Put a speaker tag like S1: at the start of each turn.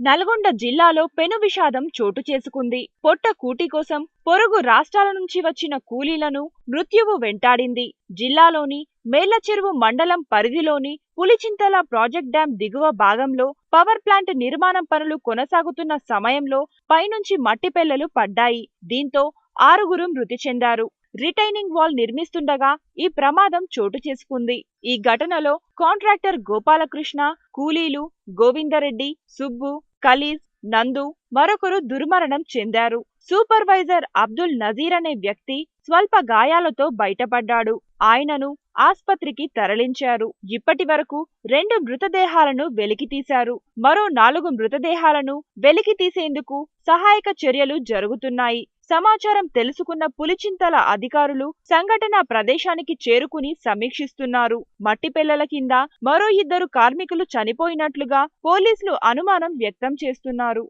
S1: నల్గొండ జిల్లాలో పెను విషాదం చోటు చేసుకుంది. పొట్ట కూటి కోసం పొరుగు రాష్ట్రాల నుంచి వచ్చిన కూలీలను మృత్యువు వెంటాడింది. జిల్లాలోని మేళ్లచెరువు మండలం పరిధిలోని పులిచింతల ప్రాజెక్ట్ డ్యాం దిగువ భాగంలో పవర్ ప్లాంట్ నిర్మాణం పనులు కొనసాగుతున్న సమయంలో పైనుంచి మట్టి పెళ్లలు పడ్డాయి. దీంతో 6గురు మృతి చెందారు. రిటైనింగ్ వాల్ నిర్మిస్తుండగా ఈ ప్రమాదం చోటు చేసుకుంది. ఈ ఘటనలో కాంట్రాక్టర్ గోపాలకృష్ణ, కూలీలు గోవిందరెడ్డి, సుబ్బు, ఖలీజ్, నందు మరొకరు దుర్మరణం చెందారు. సూపర్వైజర్ అబ్దుల్ నజీర్ అనే వ్యక్తి స్వల్ప గాయాలతో బయటపడ్డాడు. ఆయనను ఆస్పత్రికి తరలించారు. ఇప్పటి వరకు 2 మృతదేహాలను వెలికితీశారు. మరో 4 మృతదేహాలను వెలికి తీసేందుకు సహాయక చర్యలు జరుగుతున్నాయి. సమాచారం తెలుసుకున్న పులిచింతల అధికారులు సంఘటన ప్రదేశానికి చేరుకుని సమీక్షిస్తున్నారు. మట్టి పెళ్లల కింద మరో 2 కార్మికులు చనిపోయినట్లుగా పోలీసులు అనుమానం వ్యక్తం చేస్తున్నారు.